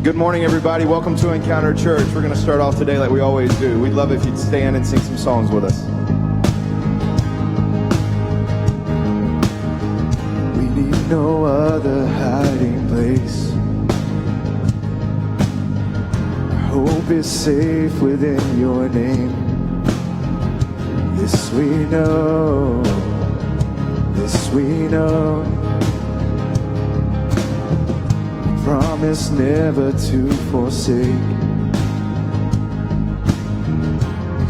Good morning, everybody. Welcome to Encounter Church. We're going to start off today like we always do. We'd love it if you'd stand and sing some songs with us. We need no other hiding place. Our hope is safe within your name. This we know. This we know. Promise never to forsake.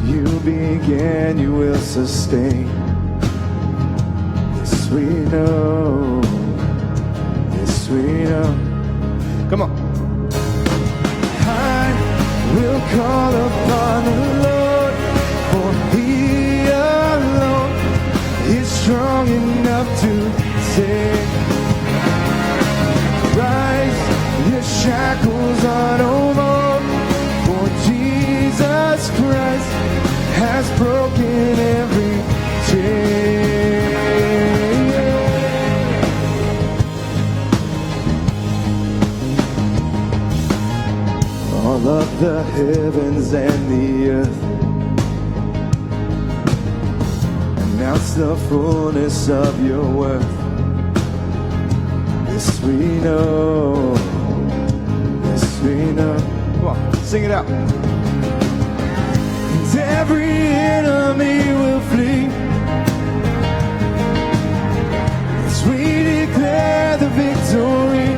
You began, you will sustain. This we know. This we know. Come on. I will call upon the Lord, for He alone is strong enough to save. Rise, your shackles are no more, for Jesus Christ has broken every chain. All of the heavens and the earth announce the fullness of your worth. This we know, this we know. Come on, sing it out. And every enemy will flee as we declare the victory.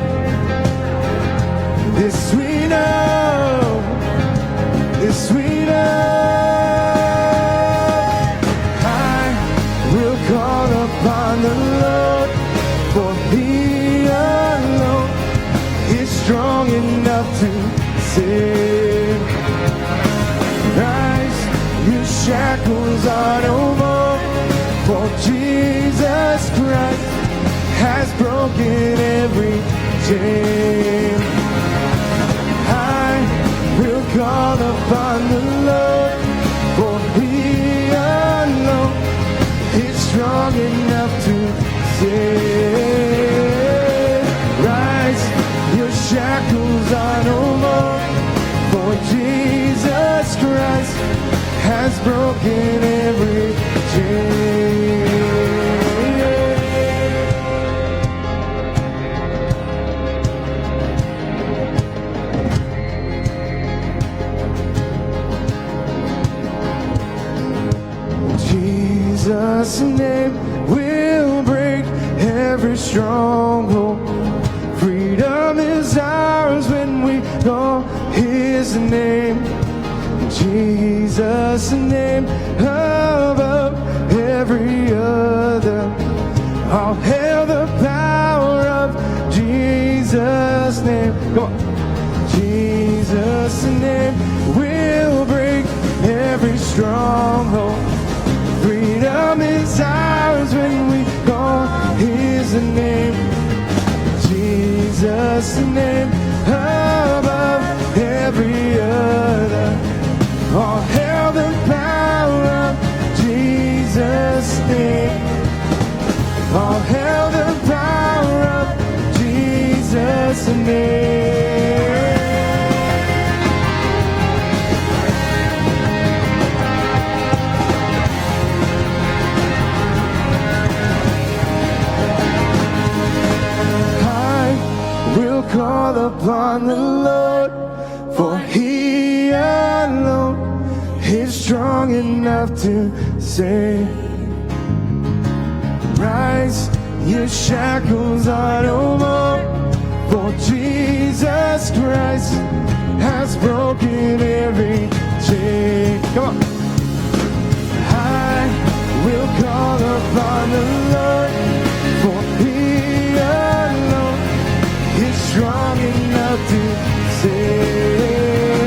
This we know, this we know. I will call upon the Lord, for He alone is strong enough to save. Rise, your shackles are no more, for Jesus Christ has broken every chain. I will call upon the Lord, for He alone is strong enough to save. Your shackles are no more, for Jesus Christ has broken every chain. Jesus' name will break every stronghold. Freedom is ours when we call His name. Jesus' name above every other. All hail the power of Jesus' name. Come on. Jesus' name will break every stronghold. Freedom is ours when we call His name. Jesus' name above every other. All hail the power of Jesus' name. All hail the power of Jesus' name. Call upon the Lord, for He alone is strong enough to save. Rise, your shackles are no more, for Jesus Christ has broken every chain. Come on. I will call upon the Lord, for He alone is strong enough to save.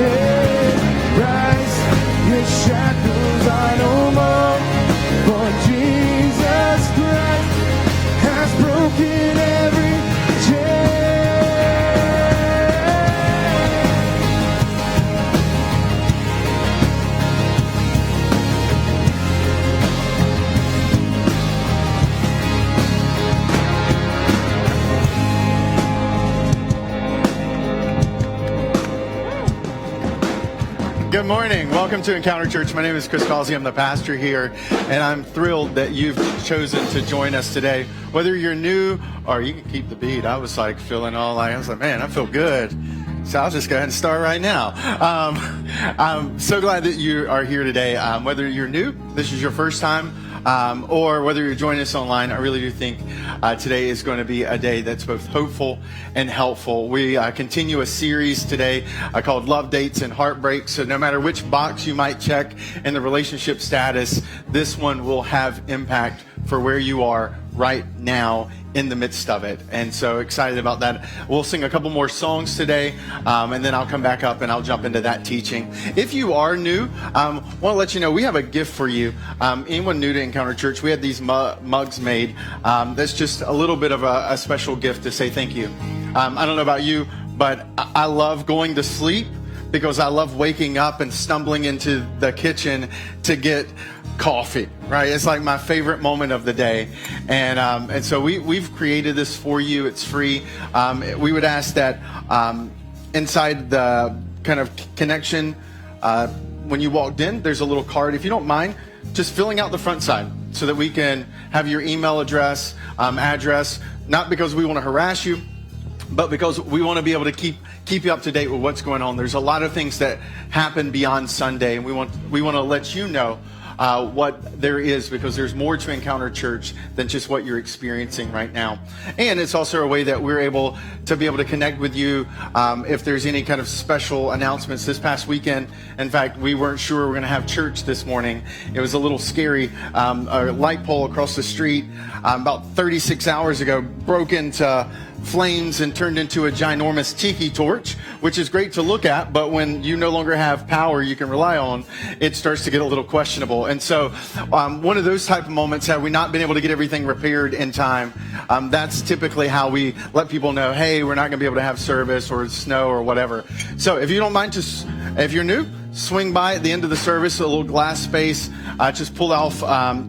Rise, your shackles are no more, for Jesus Christ has broken every Good morning. Welcome to Encounter Church. My name is Chris Causey. I'm the pastor here, and I'm thrilled that you've chosen to join us today. Whether you're new or you can keep the beat. I was like feeling I was like, man, I feel good. So I'll just go ahead and start right now. I'm so glad that you are here today. Whether you're new, this is your first time, or whether you're joining us online, I really do think today is going to be a day that's both hopeful and helpful. We continue a series today called Love, Dates, and Heartbreak. So no matter which box you might check in the relationship status, this one will have impact for where you are right now in the midst of it. And so excited about that. We'll sing a couple more songs today, and then I'll come back up and I'll jump into that teaching. If you are new, I want to let you know we have a gift for you. Anyone new to Encounter Church, we had these mugs made. That's just a little bit of a special gift to say thank you. I don't know about you, but I love going to sleep because I love waking up and stumbling into the kitchen to get coffee, right? It's like my favorite moment of the day. And so we've created this for you. It's free. We would ask that inside the kind of connection, when you walked in, there's a little card. If you don't mind, just filling out the front side so that we can have your email address, not because we want to harass you, but because we want to be able to keep you up to date with what's going on. There's a lot of things that happen beyond Sunday, and we want to let you know what there is, because there's more to Encounter Church than just what you're experiencing right now. And it's also a way that we're able to connect with you if there's any kind of special announcements. This past weekend, in fact, we weren't sure we were going to have church this morning. It was a little scary. A light pole across the street about 36 hours ago broke into flames and turned into a ginormous tiki torch, which is great to look at, but when you no longer have power you can rely on, it starts to get a little questionable. And so one of those type of moments, had we not been able to get everything repaired in time, that's typically how we let people know, hey, we're not going to be able to have service, or snow or whatever. So if you don't mind, if you're new, swing by at the end of the service, a little glass space, just pull off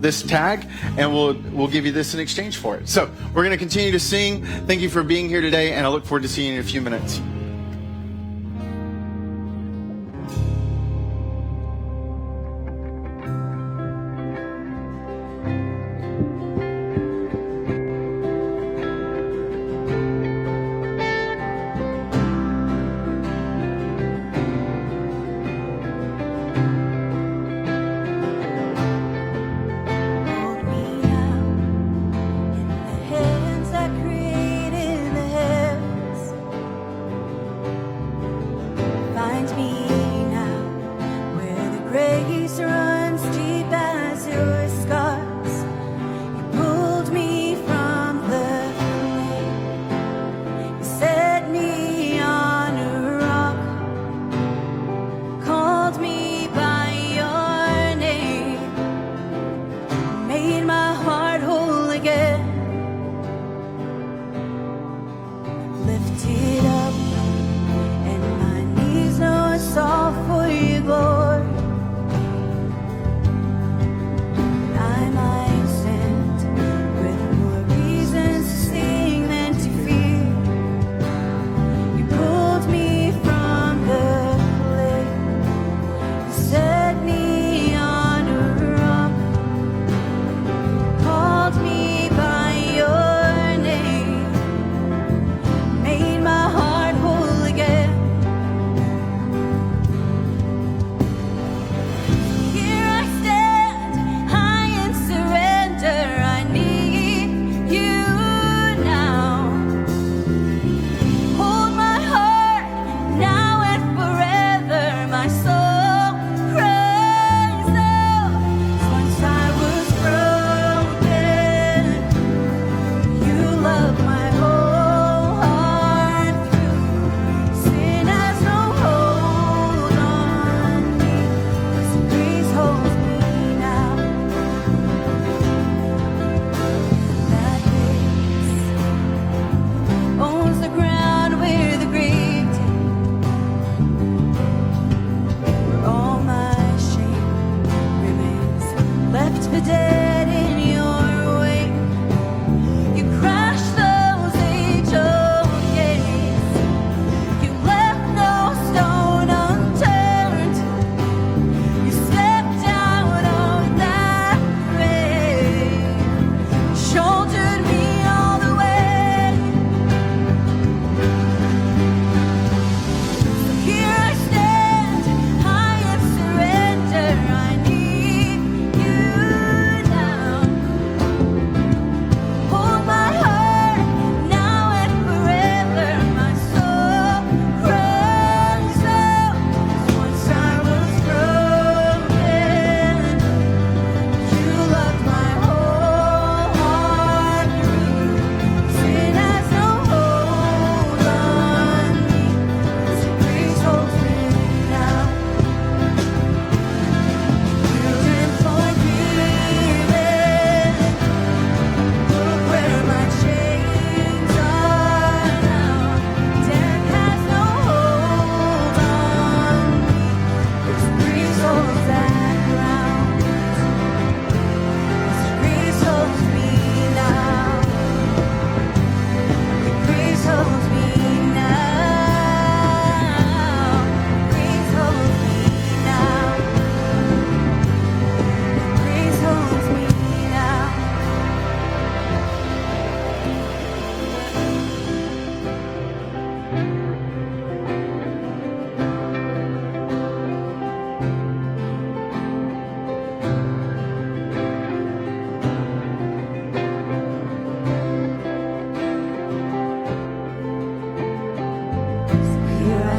this tag, and we'll give you this in exchange for it. So we're going to continue to sing. Thank you for being here today, and I look forward to seeing you in a few minutes. Lift it up, and my knees know a song.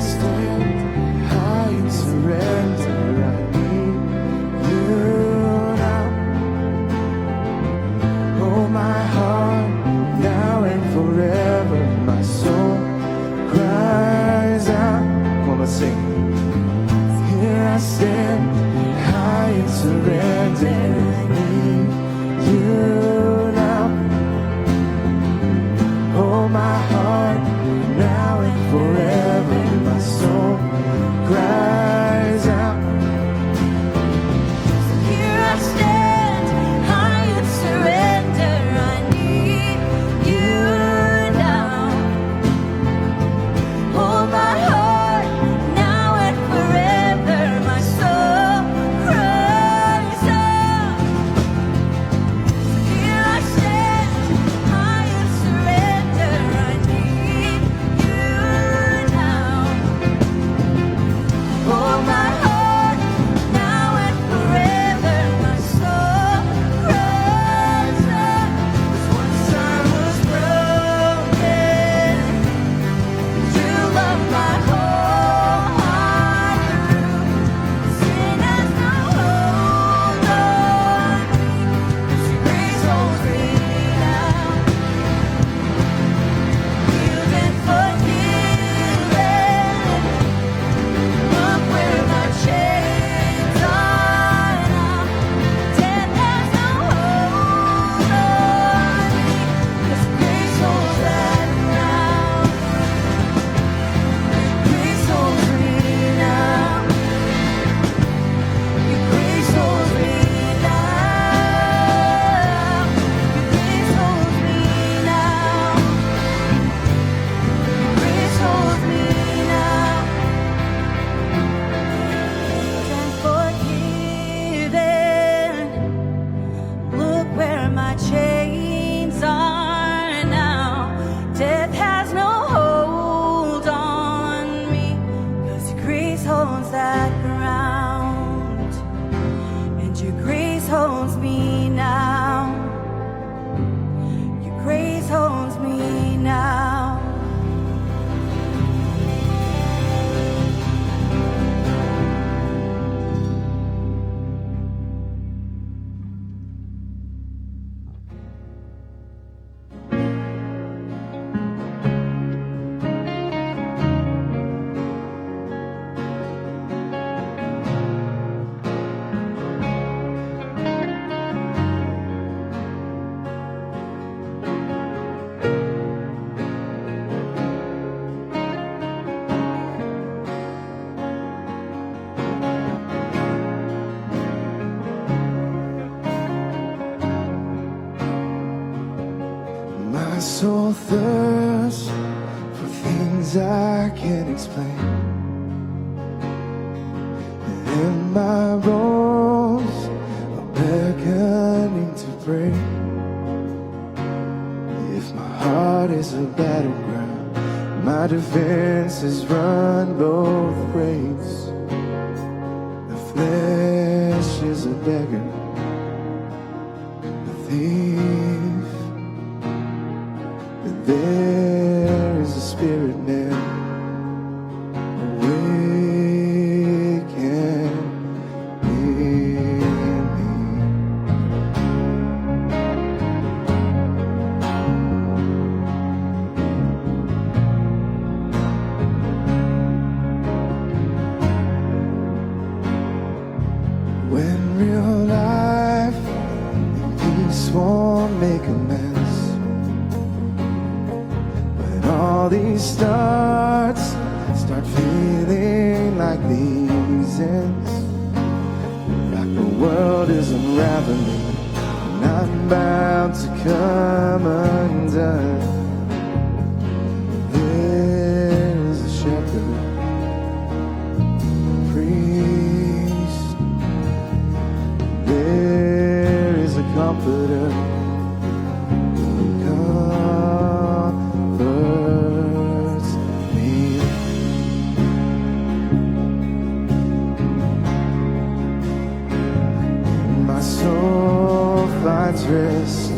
stand high in surrender. I need you now. Oh, my heart, now and forever, my soul cries out. Come on, let's sing. Here I stand high in surrender. I need you now. Oh, my heart, now and forever, my soul cries out. Here I stand, high in surrender. I need you now. Oh, my heart, now and forever, my soul cries out. Here I stand, high in surrender. I need you now. Oh, my heart, now and forever, my soul cries out. 'Cause once I was broken, you loved my whole heart through. Sin has no hold on me, 'cause your grace holds me now. Healed and forgiven, look where my chains are now. Death has no hold on me, 'cause grace holds that ground. Grace holds me now. Your grace holds me now. Your grace holds me now. Your grace holds me now. And forgiven. Look where my chains are now. Death has no hold on me, 'cause your grace holds that ground. And your grace holds me now. Your grace holds me now. My soul thirsts for things I can't explain. And my bones are beckoning to break. If my heart is a battleground, my defenses run both ways. The flesh is a beggar, a thief. But there is a spirit man, awaken in me. When real life and peace won't make amends, all these start feeling like these ends. Like the world is unraveling, and I'm bound to come undone. There is a shepherd, a priest. There is a comforter. Rest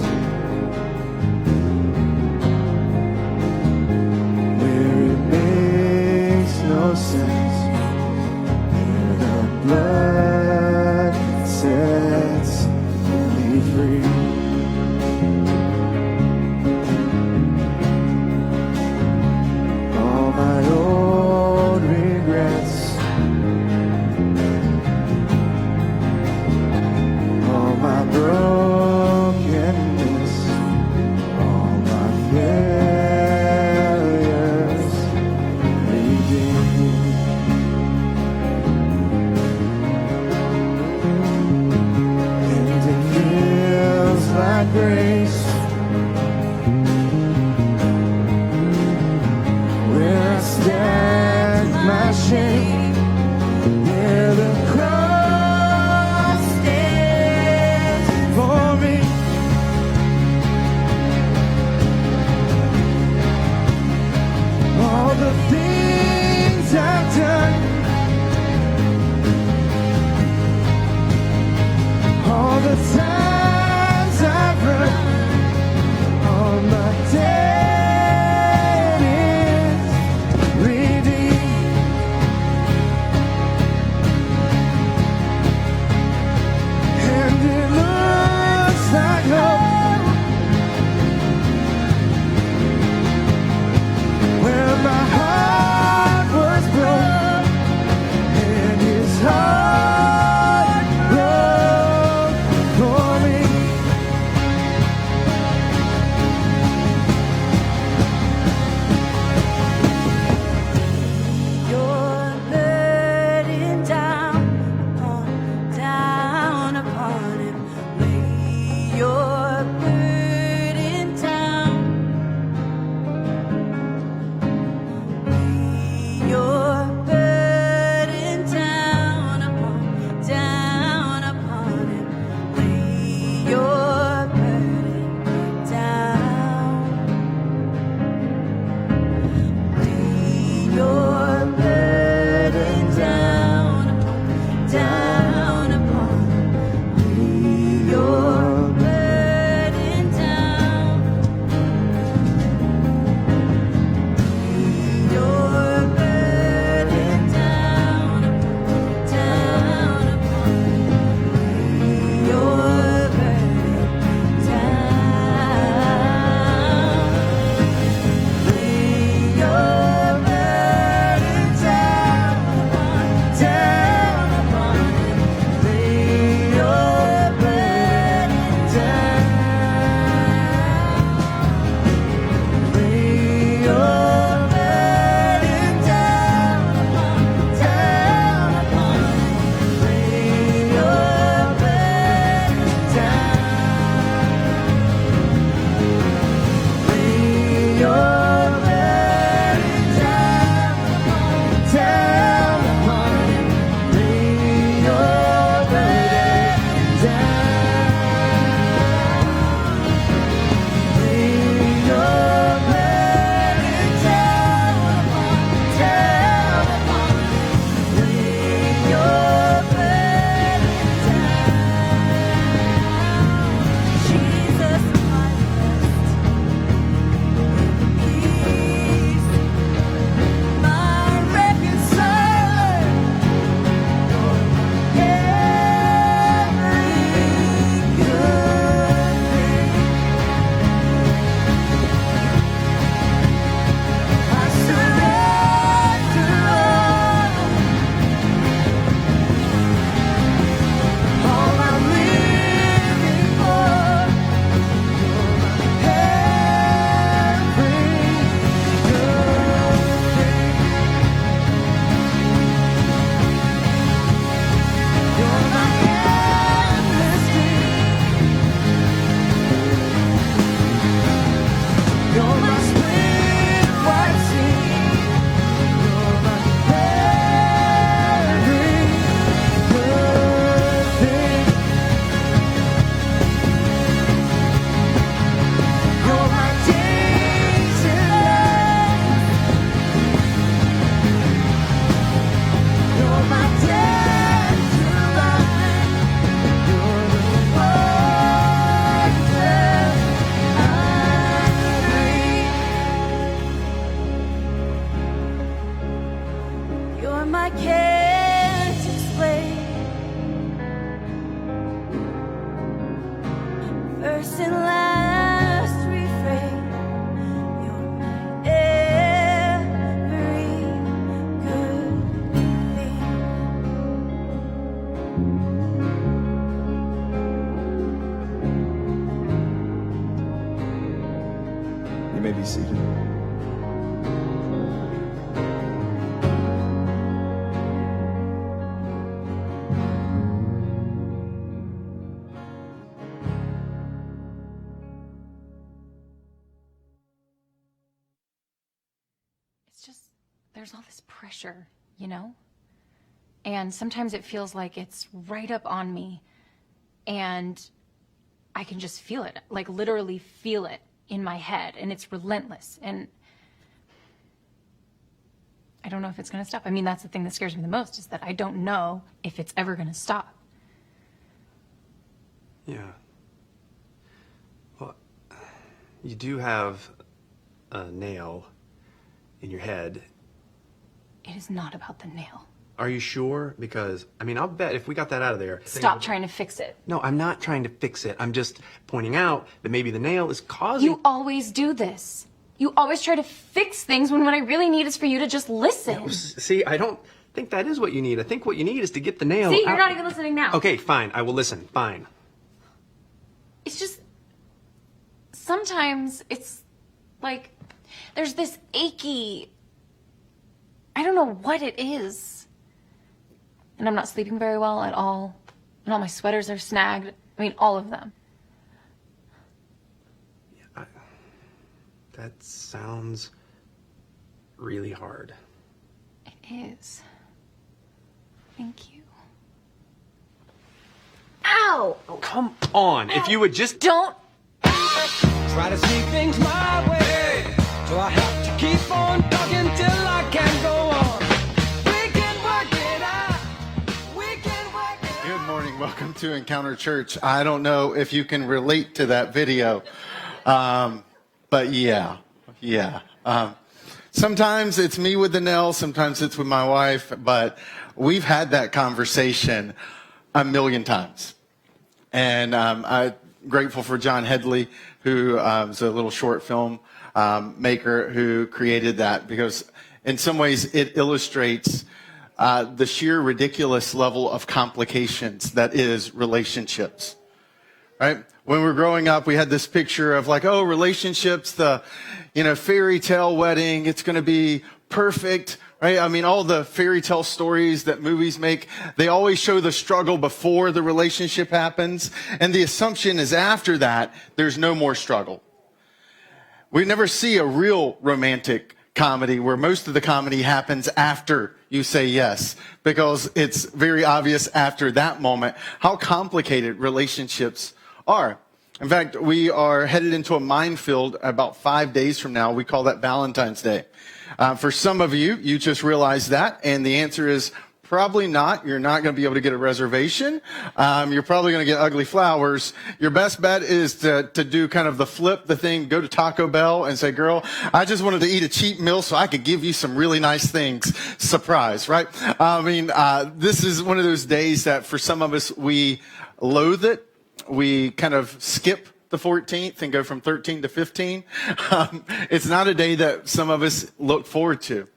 sins. Here the blood sets me free. All my old regrets, all my brokenness, all my failures redeemed. I can't explain. First and last refrain. You're my every good thing. You may be seated. It's just, there's all this pressure, you know? And sometimes it feels like it's right up on me. And I can just feel it, like literally feel it in my head. And it's relentless. And I don't know if it's going to stop. I mean, that's the thing that scares me the most, is that I don't know if it's ever going to stop. Yeah. Well, you do have a nail in your head. It is not about the nail. Are you sure? Because, I mean, I'll bet if we got that out of there... Stop trying to fix it. No, I'm not trying to fix it. I'm just pointing out that maybe the nail is causing... You always do this. You always try to fix things when what I really need is for you to just listen. No, see, I don't think that is what you need. I think what you need is to get the nail See, out. you're not even listening now. Okay, fine. I will listen. Fine. It's just, sometimes it's like, there's this achy, I don't know what it is. And I'm not sleeping very well at all. And all my sweaters are snagged. I mean, all of them. That sounds really hard. It is. Thank you. Ow! Oh, come on. If you would just... Don't. Try to see things my way, so I have to keep on talking till I can go on. We can work it out. We can work it out. Good morning. Welcome to Encounter Church. I don't know if you can relate to that video, but yeah. Sometimes it's me with the nail, sometimes it's with my wife, but we've had that conversation a million times. And I'm grateful for John Headley, who is a little short film maker who created that, because in some ways it illustrates the sheer ridiculous level of complications that is relationships, right? When we were growing up, we had this picture of like, oh, relationships, the, fairy tale wedding, it's going to be perfect, right? I mean, all the fairy tale stories that movies make, they always show the struggle before the relationship happens. And the assumption is after that, there's no more struggle. We never see a real romantic comedy where most of the comedy happens after you say yes, because it's very obvious after that moment how complicated relationships are. In fact, we are headed into a minefield about 5 days from now. We call that Valentine's Day. For some of you, you just realized that, and the answer is probably not. You're not going to be able to get a reservation. You're probably going to get ugly flowers. Your best bet is to do kind of the thing, go to Taco Bell and say, girl, I just wanted to eat a cheap meal so I could give you some really nice things. Surprise, right? This is one of those days that for some of us, we loathe it. We kind of skip the 14th and go from 13 to 15. It's not a day that some of us look forward to.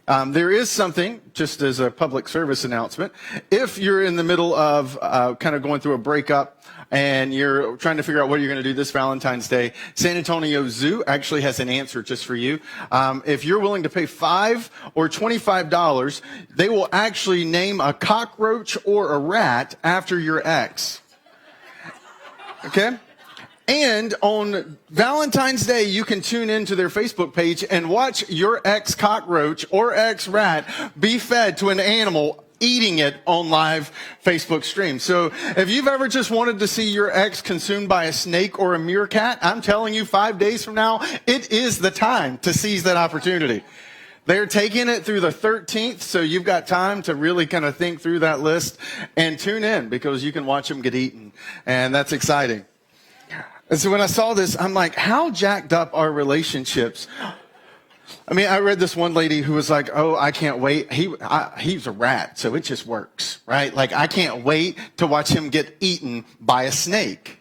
There is something, just as a public service announcement, if you're in the middle of kind of going through a breakup and you're trying to figure out what you're going to do this Valentine's Day, San Antonio Zoo actually has an answer just for you. If you're willing to pay $5 or $25, they will actually name a cockroach or a rat after your ex. Okay? And on Valentine's Day, you can tune into their Facebook page and watch your ex-cockroach or ex-rat be fed to an animal eating it on live Facebook stream. So if you've ever just wanted to see your ex consumed by a snake or a meerkat, I'm telling you 5 days from now, it is the time to seize that opportunity. They're taking it through the 13th, so you've got time to really kind of think through that list and tune in, because you can watch them get eaten, and that's exciting. And so when I saw this, I'm like, how jacked up are relationships? I mean, I read this one lady who was like, "Oh, I can't wait. He's a rat, so it just works, right? Like, I can't wait to watch him get eaten by a snake."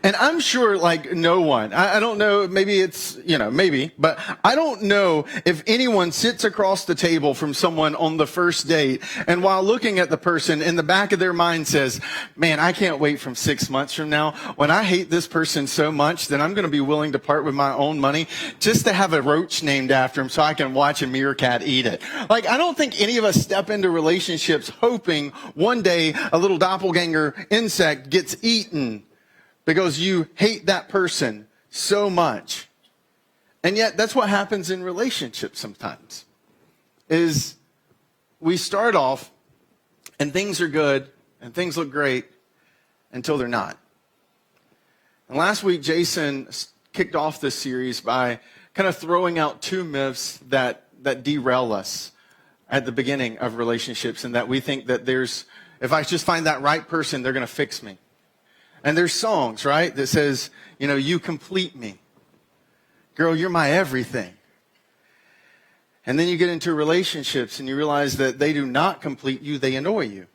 And I'm sure, like, no one, I don't know, maybe it's, maybe, but I don't know if anyone sits across the table from someone on the first date and while looking at the person in the back of their mind says, "Man, I can't wait from 6 months from now when I hate this person so much that I'm going to be willing to part with my own money just to have a roach named after him so I can watch a meerkat eat it." Like, I don't think any of us step into relationships hoping one day a little doppelganger insect gets eaten because you hate that person so much. And yet that's what happens in relationships sometimes, is we start off and things are good and things look great until they're not. And last week, Jason kicked off this series by kind of throwing out two myths that derail us at the beginning of relationships, and that we think that if I just find that right person, they're going to fix me. And there's songs, right, that says, "You complete me. Girl, you're my everything." And then you get into relationships and you realize that they do not complete you, they annoy you.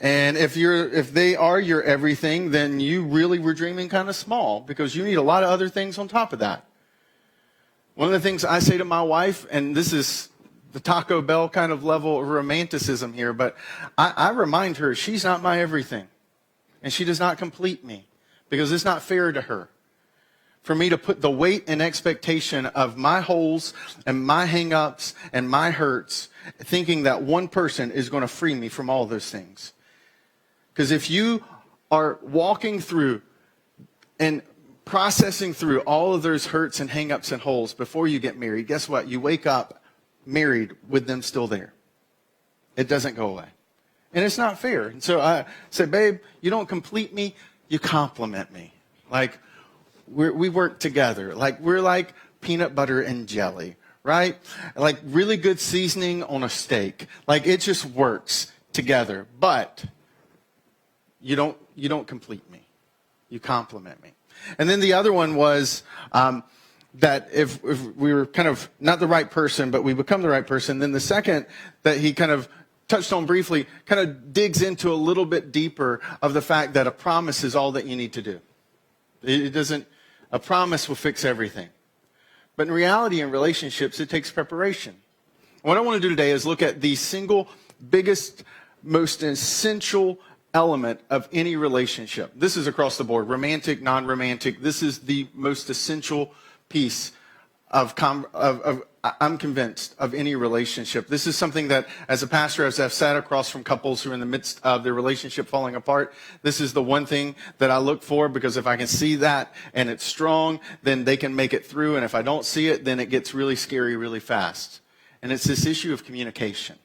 And if they are your everything, then you really were dreaming kind of small, because you need a lot of other things on top of that. One of the things I say to my wife, and this is the Taco Bell kind of level of romanticism here, but I remind her she's not my everything. And she does not complete me, because it's not fair to her for me to put the weight and expectation of my holes and my hang-ups and my hurts, thinking that one person is going to free me from all those things. Because if you are walking through and processing through all of those hurts and hang-ups and holes before you get married, guess what? You wake up married with them still there. It doesn't go away. And it's not fair. And so I said, "Babe, you don't complete me, you compliment me. Like, we work together. Like, we're like peanut butter and jelly, right? Like, really good seasoning on a steak. Like, it just works together. But you don't complete me. You compliment me." And then the other one was that if we were kind of not the right person, but we become the right person, then the second that he kind of touched on briefly kind of digs into a little bit deeper of the fact that a promise is all that you need to do. A promise will fix everything. But in reality, in relationships, it takes preparation. What I want to do today is look at the single biggest, most essential element of any relationship. This is across the board, romantic, non-romantic. This is the most essential piece I'm convinced, of any relationship. This is something that, as a pastor, as I've sat across from couples who are in the midst of their relationship falling apart, this is the one thing that I look for, because if I can see that and it's strong, then they can make it through. And if I don't see it, then it gets really scary really fast. And it's this issue of communication.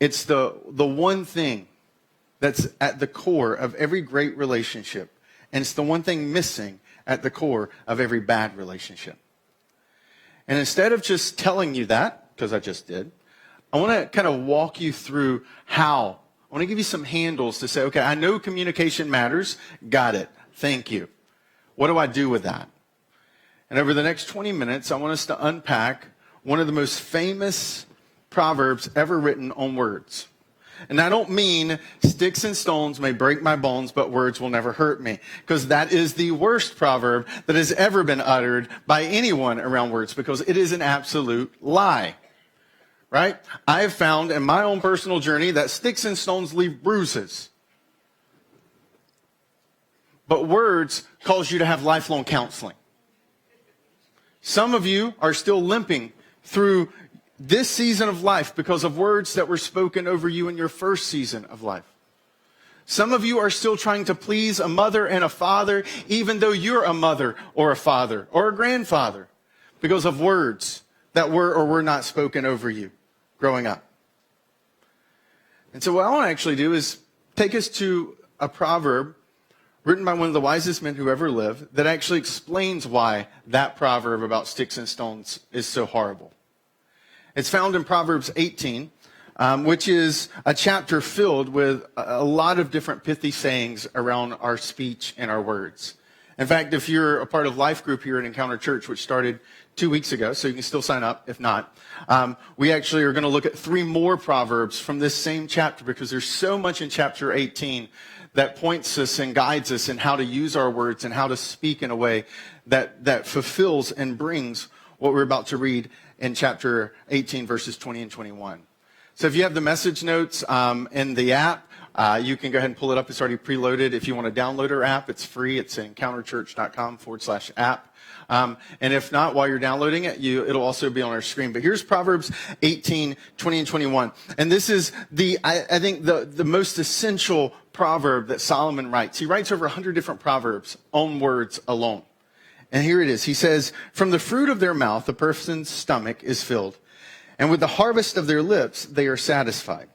It's the one thing that's at the core of every great relationship. And it's the one thing missing at the core of every bad relationship. And instead of just telling you that, because I just did, I want to kind of walk you through how. I want to give you some handles to say, okay, I know communication matters. Got it. Thank you. What do I do with that? And over the next 20 minutes, I want us to unpack one of the most famous proverbs ever written on words. And I don't mean sticks and stones may break my bones, but words will never hurt me. Because that is the worst proverb that has ever been uttered by anyone around words, because it is an absolute lie. Right? I have found in my own personal journey that sticks and stones leave bruises. But words cause you to have lifelong counseling. Some of you are still limping through this season of life because of words that were spoken over you in your first season of life. Some of you are still trying to please a mother and a father, even though you're a mother or a father or a grandfather, because of words that were or were not spoken over you growing up. And so what I want to actually do is take us to a proverb written by one of the wisest men who ever lived that actually explains why that proverb about sticks and stones is so horrible. It's found in Proverbs 18, which is a chapter filled with a lot of different pithy sayings around our speech and our words. In fact, if you're a part of Life Group here at Encounter Church, which started 2 weeks ago, so you can still sign up if not, we actually are going to look at 3 more Proverbs from this same chapter, because there's so much in chapter 18 that points us and guides us in how to use our words and how to speak in a way that fulfills and brings what we're about to read in chapter 18, verses 20 and 21. So if you have the message notes in the app, you can go ahead and pull it up. It's already preloaded. If you want to download our app, it's free. It's encounterchurch.com/app. And if not, while you're downloading it, it'll also be on our screen. But here's Proverbs 18, 20, and 21. And this is I think the most essential proverb that Solomon writes. He writes over 100 different proverbs on words alone. And here it is. He says, "From the fruit of their mouth, a person's stomach is filled, and with the harvest of their lips, they are satisfied.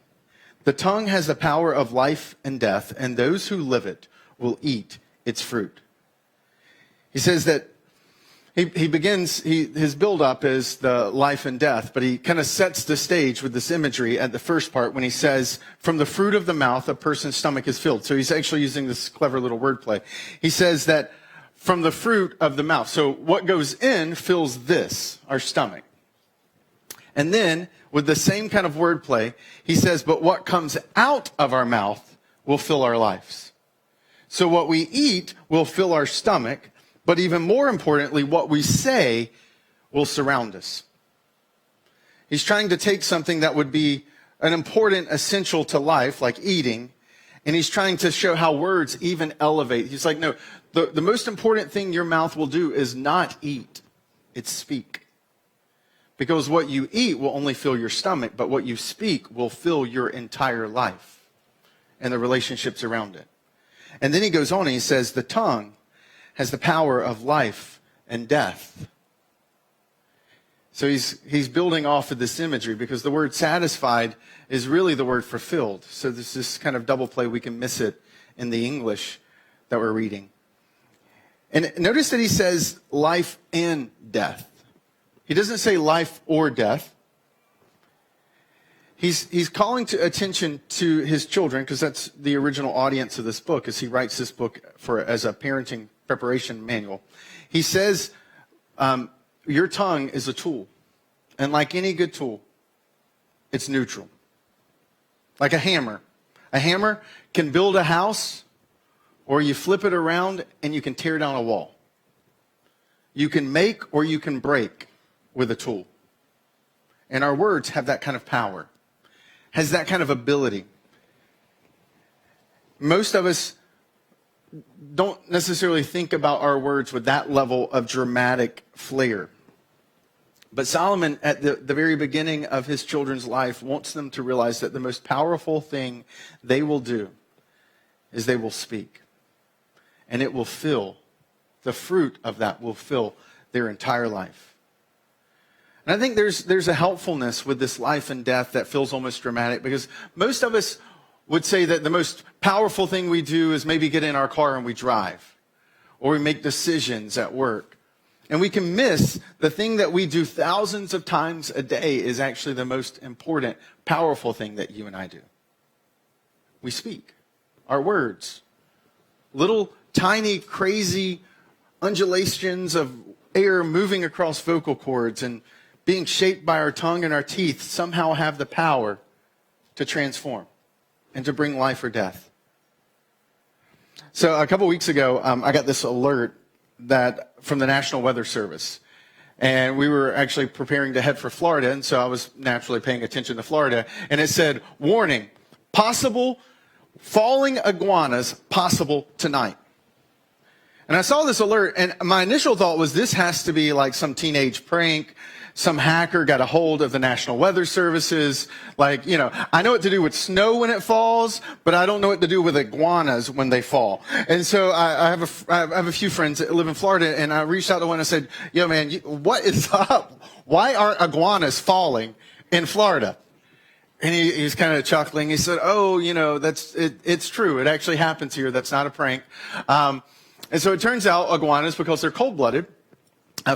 The tongue has the power of life and death, and those who live it will eat its fruit." He says that he begins, his build-up is the life and death, but he kind of sets the stage with this imagery at the first part when he says, "From the fruit of the mouth, a person's stomach is filled." So he's actually using this clever little wordplay. He says that from the fruit of the mouth. So what goes in fills this, our stomach. And then, with the same kind of wordplay, he says, but what comes out of our mouth will fill our lives. So what we eat will fill our stomach, but even more importantly, what we say will surround us. He's trying to take something that would be an important essential to life, like eating, and he's trying to show how words even elevate. He's like, no, the most important thing your mouth will do is not eat, it's speak. Because what you eat will only fill your stomach, but what you speak will fill your entire life and the relationships around it. And then he goes on and he says, the tongue has the power of life and death. So he's building off of this imagery, because the word satisfied is really the word fulfilled. So there's this kind of double play. We can miss it in the English that we're reading. And notice that he says life and death. He doesn't say life or death. He's calling attention to his children, because that's the original audience of this book, as he writes this book as a parenting preparation manual. He says, your tongue is a tool. And like any good tool, it's neutral. Like a hammer. A hammer can build a house, or you flip it around and you can tear down a wall. You can make or you can break with a tool. And our words have that kind of power, has that kind of ability. Most of us don't necessarily think about our words with that level of dramatic flair. But Solomon, at the very beginning of his children's life, wants them to realize that the most powerful thing they will do is they will speak. And it will fill, the fruit of that will fill their entire life. And I think there's a helpfulness with this life and death that feels almost dramatic, because most of us would say that the most powerful thing we do is maybe get in our car and we drive, or we make decisions at work. And we can miss the thing that we do thousands of times a day is actually the most important, powerful thing that you and I do. We speak. Our words. Little tiny, crazy undulations of air moving across vocal cords and being shaped by our tongue and our teeth somehow have the power to transform and to bring life or death. So a couple weeks ago, I got this alert from the National Weather Service. And we were actually preparing to head for Florida, and so I was naturally paying attention to Florida. And it said, warning, possible falling iguanas possible tonight. And I saw this alert, and my initial thought was this has to be like some teenage prank. Some hacker got a hold of the National Weather Services. Like, I know what to do with snow when it falls, but I don't know what to do with iguanas when they fall. And so I have a few friends that live in Florida, and I reached out to one and said, yo, man, what is up? Why aren't iguanas falling in Florida? And he's kind of chuckling. He said, oh, it's true. It actually happens here. That's not a prank. And so it turns out iguanas, because they're cold-blooded,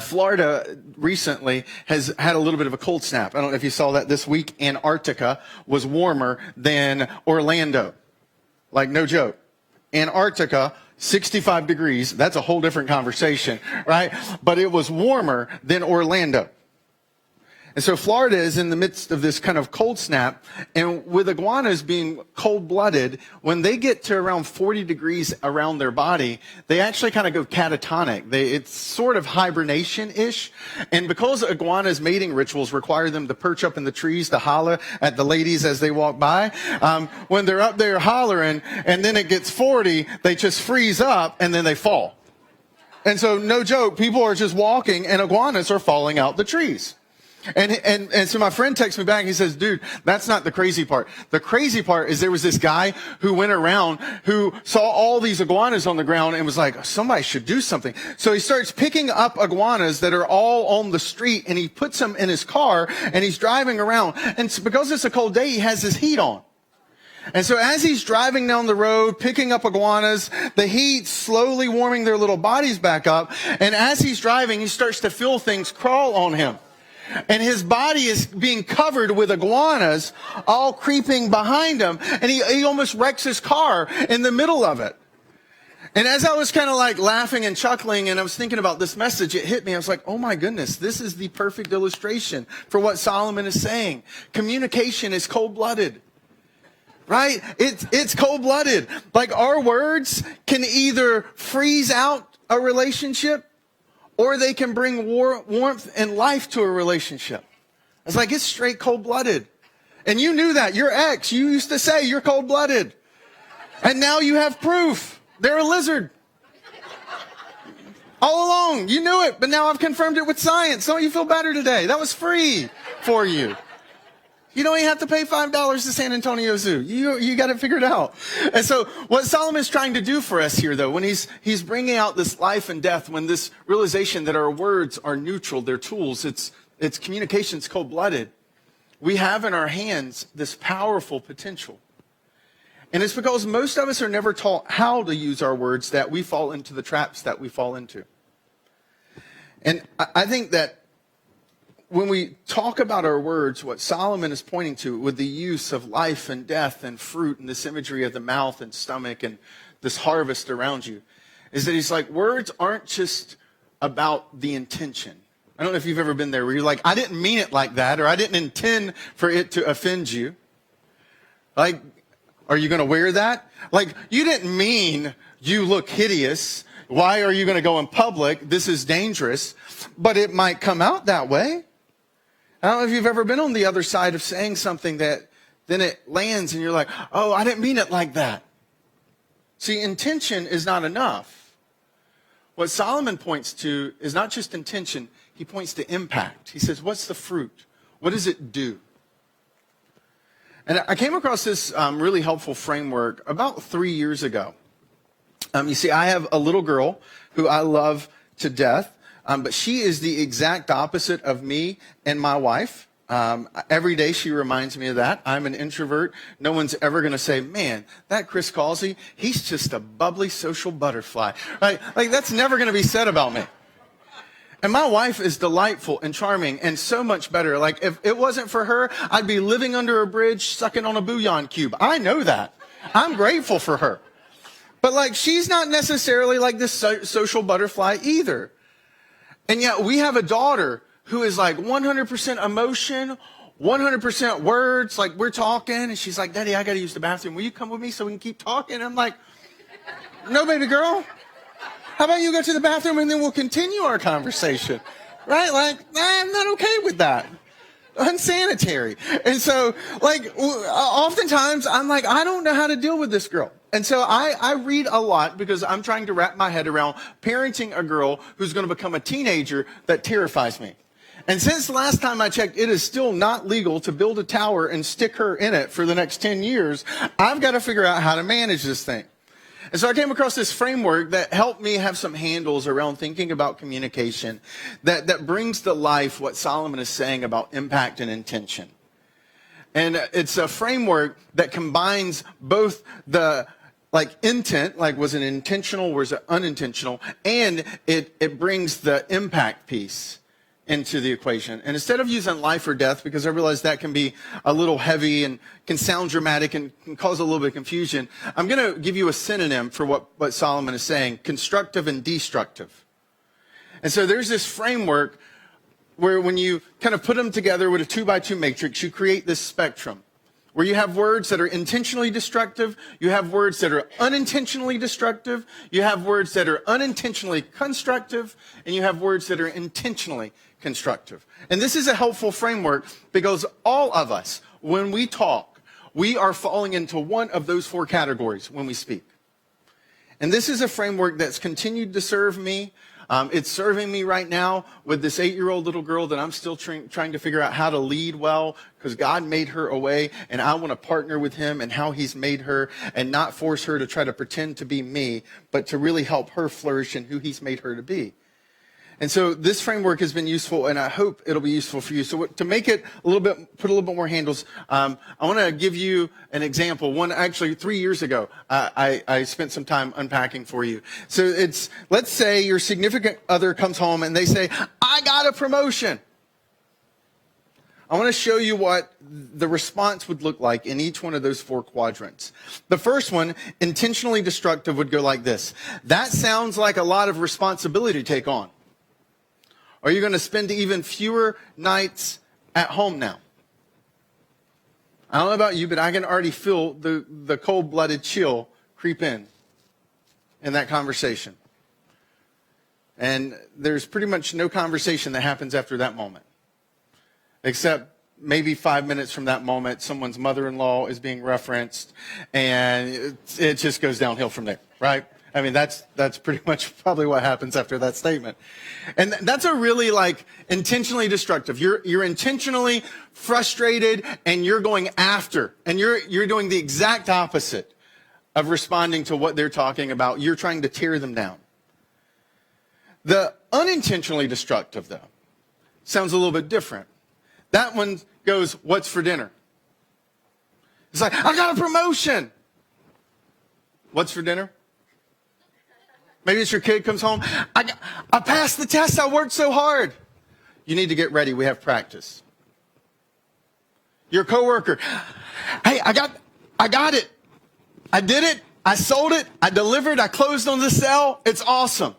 Florida recently has had a little bit of a cold snap. I don't know if you saw that this week. Antarctica was warmer than Orlando. Like, no joke. Antarctica 65 degrees. That's a whole different conversation, right? But it was warmer than Orlando. And so Florida is in the midst of this kind of cold snap. And with iguanas being cold-blooded, when they get to around 40 degrees around their body, they actually kind of go catatonic. It's sort of hibernation-ish. And because iguanas' mating rituals require them to perch up in the trees to holler at the ladies as they walk by, when they're up there hollering and then it gets 40, they just freeze up and then they fall. And so, no joke, people are just walking and iguanas are falling out the trees. And so my friend texts me back and he says, dude, that's not the crazy part. The crazy part is there was this guy who went around who saw all these iguanas on the ground and was like, somebody should do something. So he starts picking up iguanas that are all on the street and he puts them in his car and he's driving around. And because it's a cold day, he has his heat on. And so as he's driving down the road, picking up iguanas, the heat slowly warming their little bodies back up. And as he's driving, he starts to feel things crawl on him. And his body is being covered with iguanas all creeping behind him. And he almost wrecks his car in the middle of it. And as I was kind of like laughing and chuckling and I was thinking about this message, it hit me. I was like, oh my goodness, this is the perfect illustration for what Solomon is saying. Communication is cold-blooded. Right? It's cold-blooded. Like our words can either freeze out a relationship or they can bring warmth and life to a relationship. It's like, it's straight cold-blooded. And you knew that. Your ex, you used to say you're cold-blooded. And now you have proof. They're a lizard. All along, you knew it, but now I've confirmed it with science. Don't you feel better today? That was free for you. You don't even have to pay $5 to San Antonio Zoo. You got it figured out. And so what Solomon's trying to do for us here, though, when he's bringing out this life and death, when this realization that our words are neutral, they're tools, it's communication's cold-blooded, we have in our hands this powerful potential. And it's because most of us are never taught how to use our words that we fall into the traps that we fall into. And I think that when we talk about our words, what Solomon is pointing to with the use of life and death and fruit and this imagery of the mouth and stomach and this harvest around you, is that he's like, words aren't just about the intention. I don't know if you've ever been there where you're like, I didn't mean it like that, or I didn't intend for it to offend you. Like, are you going to wear that? Like, you didn't mean you look hideous. Why are you going to go in public? This is dangerous. But it might come out that way. I don't know if you've ever been on the other side of saying something that then it lands and you're like, oh, I didn't mean it like that. See, intention is not enough. What Solomon points to is not just intention, he points to impact. He says, what's the fruit? What does it do? And I came across this really helpful framework about 3 years ago. You see, I have a little girl who I love to death. But she is the exact opposite of me and my wife. Every day she reminds me of that. I'm an introvert. No one's ever going to say, man, that Chris Causey, he's just a bubbly social butterfly. Right? Like, that's never going to be said about me. And my wife is delightful and charming and so much better. Like, if it wasn't for her, I'd be living under a bridge, sucking on a bouillon cube. I know that. I'm grateful for her. But, like, she's not necessarily like this social butterfly either. And yet we have a daughter who is like 100% emotion, 100% words. Like, we're talking and she's like, Daddy, I got to use the bathroom. Will you come with me so we can keep talking? And I'm like, no, baby girl. How about you go to the bathroom and then we'll continue our conversation? Right? Like, I'm not okay with that. Unsanitary. And so, like, oftentimes I'm like, I don't know how to deal with this girl. And so I read a lot because I'm trying to wrap my head around parenting a girl who's going to become a teenager that terrifies me. And since the last time I checked, it is still not legal to build a tower and stick her in it for the next 10 years. I've got to figure out how to manage this thing. And so I came across this framework that helped me have some handles around thinking about communication that brings to life what Solomon is saying about impact and intention. And it's a framework that combines both the intent, like was it intentional, was it unintentional, and it brings the impact piece into the equation. And instead of using life or death, because I realize that can be a little heavy and can sound dramatic and can cause a little bit of confusion, I'm going to give you a synonym for what Solomon is saying: constructive and destructive. And so there's this framework where when you kind of put them together with a 2x2 matrix, you create this spectrum where you have words that are intentionally destructive, you have words that are unintentionally destructive, you have words that are unintentionally constructive, and you have words that are intentionally constructive. And this is a helpful framework because all of us, when we talk, we are falling into one of those four categories when we speak. And this is a framework that's continued to serve me. It's serving me right now with this 8-year-old little girl that I'm still trying to figure out how to lead well, because God made her a way, and I want to partner with him and how he's made her and not force her to try to pretend to be me, but to really help her flourish in who he's made her to be. And so this framework has been useful, and I hope it'll be useful for you. So to make it a little bit, put a little bit more handles, I want to give you an example. One, actually, 3 years ago, I spent some time unpacking for you. So let's say your significant other comes home and they say, "I got a promotion." I want to show you what the response would look like in each one of those four quadrants. The first one, intentionally destructive, would go like this: "That sounds like a lot of responsibility to take on. Are you going to spend even fewer nights at home now?" I don't know about you, but I can already feel the cold-blooded chill creep in that conversation. And there's pretty much no conversation that happens after that moment. Except maybe 5 minutes from that moment, someone's mother-in-law is being referenced, and it just goes downhill from there, right? I mean, that's pretty much probably what happens after that statement. And that's a really intentionally destructive. You're intentionally frustrated and you're going after, and you're doing the exact opposite of responding to what they're talking about. You're trying to tear them down. The unintentionally destructive, though, sounds a little bit different. That one goes, "What's for dinner?" It's like, "I got a promotion." What's for dinner? Maybe it's your kid comes home. I passed the test. I worked so hard." You need to get ready. We have practice. Your coworker, "Hey, I got it. I did it. I sold it. I delivered. I closed on the sale. It's awesome."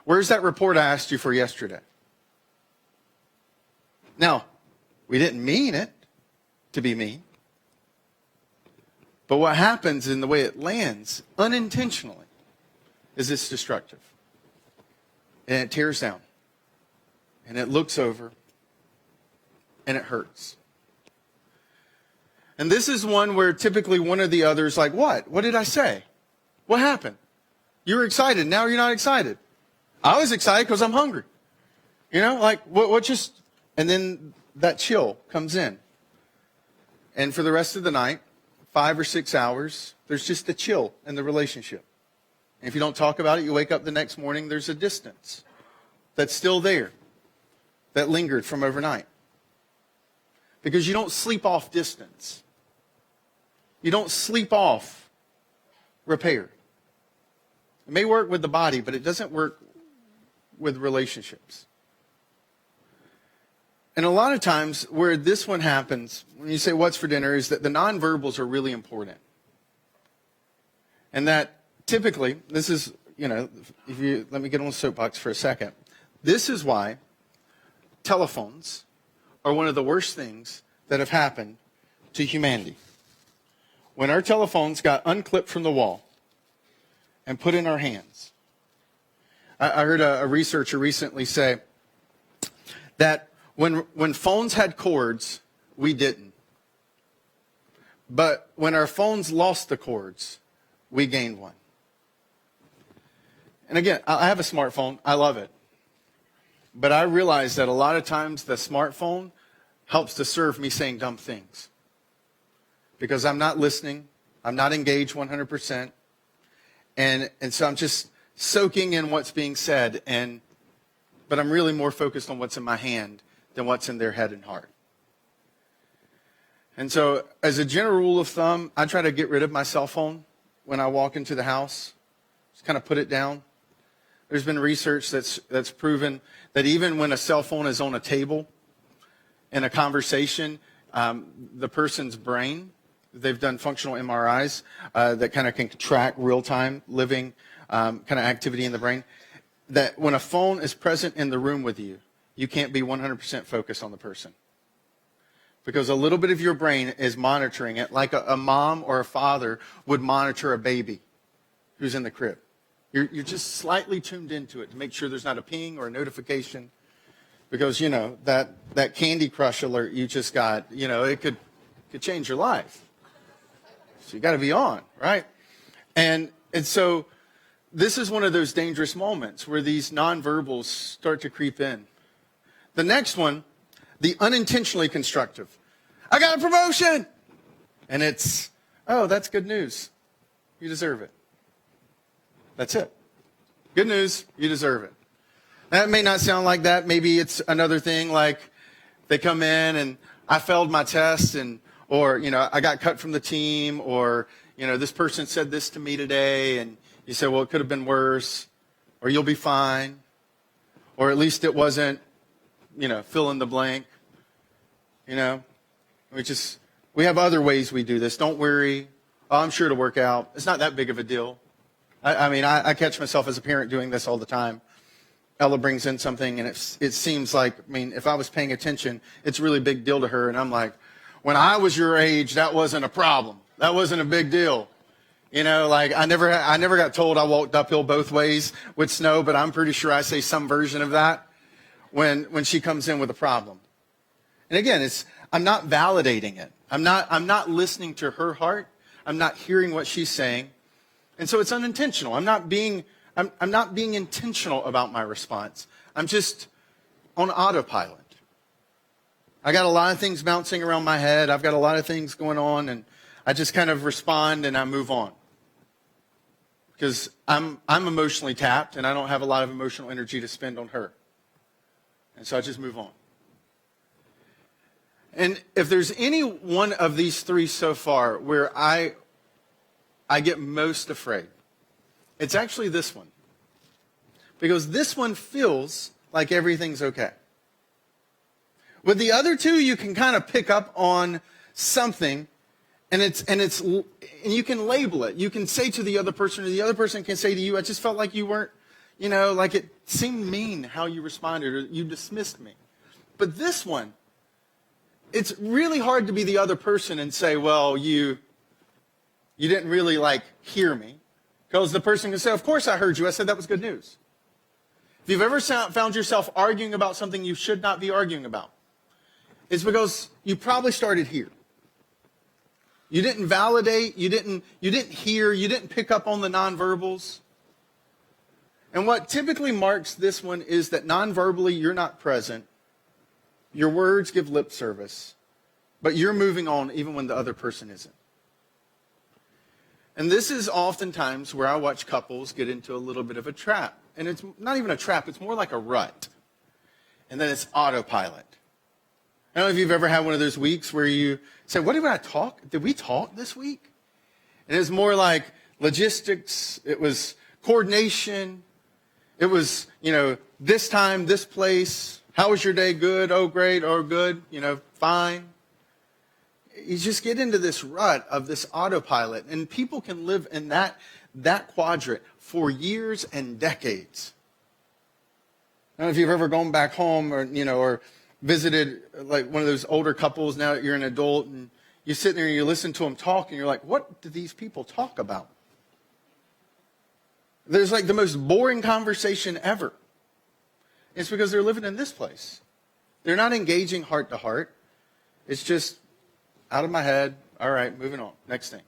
Where's that report I asked you for yesterday? Now, we didn't mean it to be mean. But what happens in the way it lands unintentionally is it's destructive. And it tears down. And it looks over. And it hurts. And this is one where typically one or the other is like, "What? What did I say? What happened? You were excited. Now you're not excited." "I was excited because I'm hungry." What just... And then that chill comes in. And for the rest of the night, 5 or 6 hours, there's just a chill in the relationship. And if you don't talk about it, you wake up the next morning, there's a distance that's still there, that lingered from overnight. Because you don't sleep off distance. You don't sleep off repair. It may work with the body, but it doesn't work with relationships. And a lot of times where this one happens, when you say "What's for dinner?" is that the nonverbals are really important. And that typically, this is, let me get on the soapbox for a second. This is why telephones are one of the worst things that have happened to humanity. When our telephones got unclipped from the wall and put in our hands. I heard a researcher recently say that when phones had cords, we didn't. But when our phones lost the cords, we gained one. And again, I have a smartphone. I love it. But I realize that a lot of times the smartphone helps to serve me saying dumb things. Because I'm not listening. I'm not engaged 100%. And so I'm just soaking in what's being said. But I'm really more focused on what's in my hand than what's in their head and heart. And so as a general rule of thumb, I try to get rid of my cell phone when I walk into the house. Just kind of put it down. There's been research that's proven that even when a cell phone is on a table in a conversation, the person's brain, they've done functional MRIs that kind of can track real-time living kind of activity in the brain, that when a phone is present in the room with you, you can't be 100% focused on the person. Because a little bit of your brain is monitoring it like a mom or a father would monitor a baby who's in the crib. You're just slightly tuned into it to make sure there's not a ping or a notification. Because, you know, that Candy Crush alert you just got, you know, it could change your life. So you got to be on, right? And so this is one of those dangerous moments where these nonverbals start to creep in. The next one, the unintentionally constructive. I got a promotion! And it's, oh, that's good news. You deserve it. That's it. Good news, you deserve it. That may not sound like that. Maybe it's another thing like they come in and I failed my test or, you know, I got cut from the team, or, you know, this person said this to me today, and you say, well, it could have been worse, or you'll be fine, or at least it wasn't, you know, fill in the blank. You know, we have other ways we do this. Don't worry. Oh, I'm sure it'll work out. It's not that big of a deal. I mean, I catch myself as a parent doing this all the time. Ella brings in something, and it seems like, I mean, if I was paying attention, it's a really big deal to her. And I'm like, when I was your age, that wasn't a problem. That wasn't a big deal. You know, like I never got told I walked uphill both ways with snow, but I'm pretty sure I say some version of that when she comes in with a problem. And again, I'm not validating it. I'm not listening to her heart. I'm not hearing what she's saying. And so it's unintentional. I'm not being intentional about my response. I'm just on autopilot. I got a lot of things bouncing around my head. I've got a lot of things going on, and I just kind of respond and I move on. Because I'm emotionally tapped, and I don't have a lot of emotional energy to spend on her. And so I just move on. And if there's any one of these three so far where I get most afraid, it's actually this one. Because this one feels like everything's okay. With the other two, you can kind of pick up on something, and you can label it. You can say to the other person, or the other person can say to you, I just felt like you weren't, you know, like it seemed mean how you responded, or you dismissed me. But this one, it's really hard to be the other person and say, well, you didn't really like hear me. Because the person can say, of course I heard you. I said that was good news. If you've ever found yourself arguing about something you should not be arguing about, it's because you probably started here. You didn't validate, you didn't hear, you didn't pick up on the nonverbals. And what typically marks this one is that nonverbally you're not present. Your words give lip service, but you're moving on even when the other person isn't. And this is oftentimes where I watch couples get into a little bit of a trap. And it's not even a trap, it's more like a rut. And then it's autopilot. I don't know if you've ever had one of those weeks where you say, what did I talk? Did we talk this week? And it was more like logistics. It was coordination. It was, you know, this time, this place. How was your day? Good. Oh, great. Oh, good. You know, fine. You just get into this rut of this autopilot. And people can live in that quadrant for years and decades. I don't know if you've ever gone back home or visited like one of those older couples now that you're an adult, and you sit there and you listen to them talk, and you're like, what do these people talk about? There's like the most boring conversation ever. It's because they're living in this place. They're not engaging heart to heart. It's just out of my head. All right, moving on. Next thing.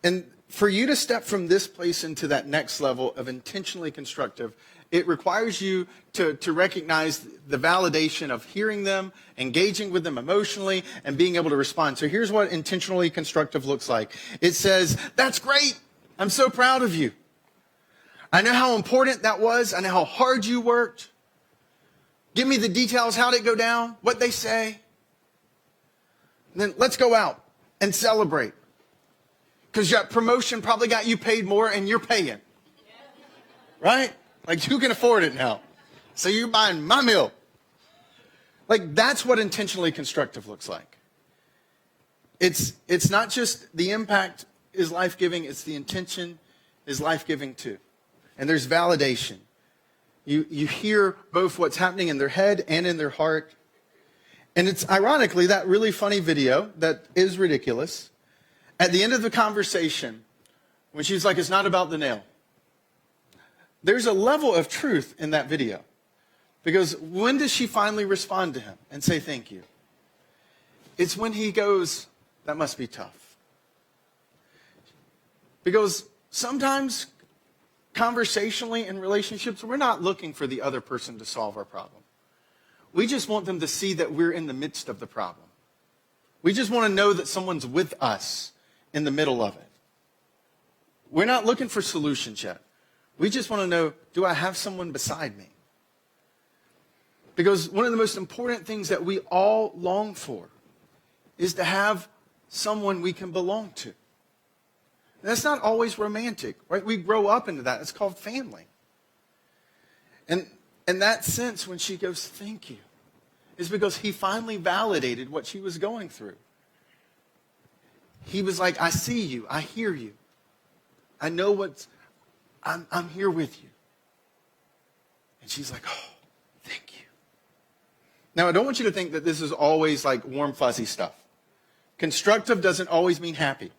And for you to step from this place into that next level of intentionally constructive, it requires you to recognize the validation of hearing them, engaging with them emotionally, and being able to respond. So here's what intentionally constructive looks like. It says, that's great. I'm so proud of you. I know how important that was. I know how hard you worked. Give me the details. How'd it go down? What they say? And then let's go out and celebrate. Because your promotion probably got you paid more, and you're paying. right? Like, you can afford it now. So you're buying my meal. Like, that's what intentionally constructive looks like. It's not just the impact is life-giving, it's the intention is life-giving too. And there's validation. You hear both what's happening in their head and in their heart. And it's ironically that really funny video that is ridiculous. At the end of the conversation, when she's like, it's not about the nail. There's a level of truth in that video. Because when does she finally respond to him and say thank you? It's when he goes, that must be tough. Because sometimes conversationally in relationships, we're not looking for the other person to solve our problem. We just want them to see that we're in the midst of the problem. We just want to know that someone's with us in the middle of it. We're not looking for solutions yet. We just want to know, do I have someone beside me? Because one of the most important things that we all long for is to have someone we can belong to. And that's not always romantic, right? We grow up into that. It's called family. And in that sense, when she goes, thank you, is because he finally validated what she was going through. He was like, I see you. I hear you. I know I'm here with you. And she's like, oh, thank you. Now, I don't want you to think that this is always like warm, fuzzy stuff. Constructive doesn't always mean happy.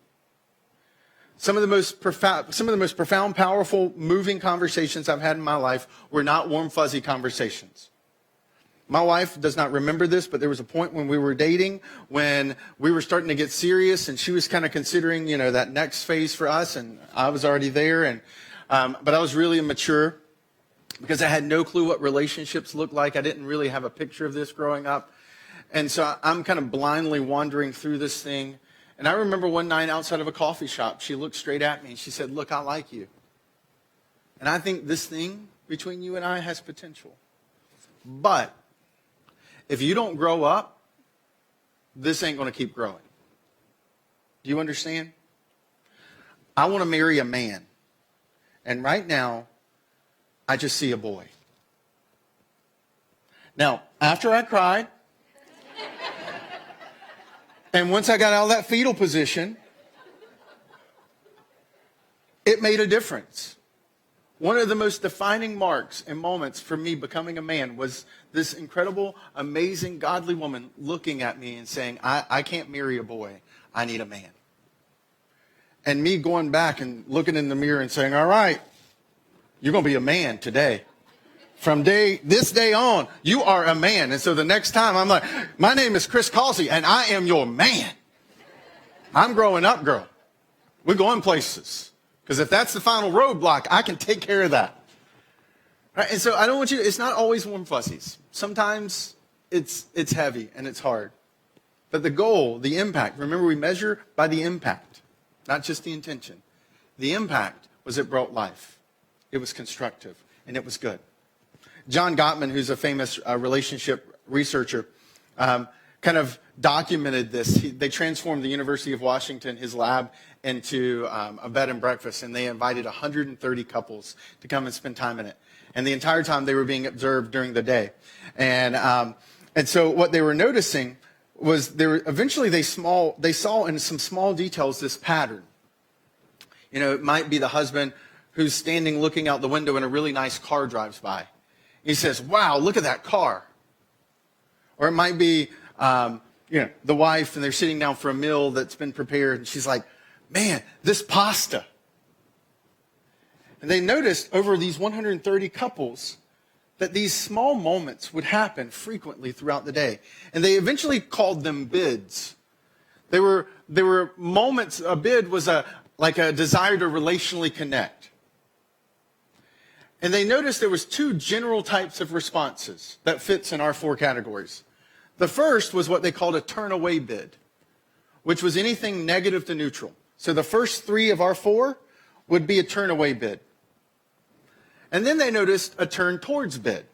Some of the most profound, powerful, moving conversations I've had in my life were not warm, fuzzy conversations. My wife does not remember this, but there was a point when we were dating when we were starting to get serious, and she was kind of considering, that next phase for us, and I was already there, but I was really immature because I had no clue what relationships looked like. I didn't really have a picture of this growing up, and so I'm kind of blindly wandering through this thing. And I remember one night outside of a coffee shop, she looked straight at me and she said, look, I like you. And I think this thing between you and I has potential. But if you don't grow up, this ain't going to keep growing. Do you understand? I want to marry a man. And right now, I just see a boy. Now, after I cried, and once I got out of that fetal position, it made a difference. One of the most defining marks and moments for me becoming a man was this incredible, amazing, godly woman looking at me and saying, I can't marry a boy. I need a man. And me going back and looking in the mirror and saying, all right, you're going to be a man today. From this day on, you are a man. And so the next time I'm like, my name is Chris Causey and I am your man. I'm growing up, girl. We're going places. Because if that's the final roadblock, I can take care of that. Right? And so I don't want you, it's not always warm fuzzies. Sometimes it's heavy and it's hard. But the goal, the impact, remember we measure by the impact, not just the intention. The impact was it brought life. It was constructive and it was good. John Gottman, who's a famous relationship researcher, kind of documented this. They transformed the University of Washington, his lab, into a bed and breakfast, and they invited 130 couples to come and spend time in it. And the entire time they were being observed during the day. And so what they were noticing was eventually they saw in some small details this pattern. It might be the husband who's standing looking out the window and a really nice car drives by. He says, wow, look at that car. Or it might be, the wife, and they're sitting down for a meal that's been prepared, and she's like, man, this pasta. And they noticed over these 130 couples that these small moments would happen frequently throughout the day. And they eventually called them bids. They were moments, a bid was like a desire to relationally connect. And they noticed there was two general types of responses that fits in our four categories. The first was what they called a turn away bid, which was anything negative to neutral. So the first three of our four would be a turn away bid. And then they noticed a turn towards bid.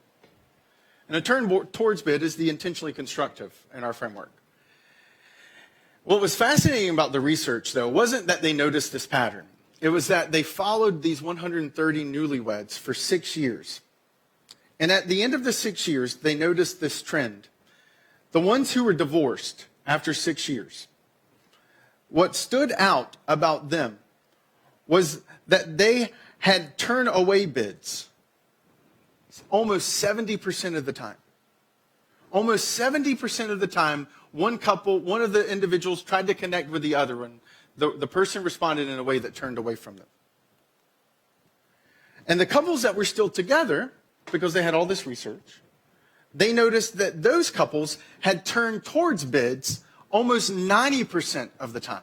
And a turn towards bid is the intentionally constructive in our framework. What was fascinating about the research, though, wasn't that they noticed this pattern. it was that they followed these 130 newlyweds for 6 years. And at the end of the 6 years, they noticed this trend. The ones who were divorced after 6 years, what stood out about them was that they had turn away bids almost 70% of the time. Almost 70% of the time, one of the individuals tried to connect with the other, and the person responded in a way that turned away from them. And the couples that were still together, because they had all this research, they noticed that those couples had turned towards bids almost 90% of the time.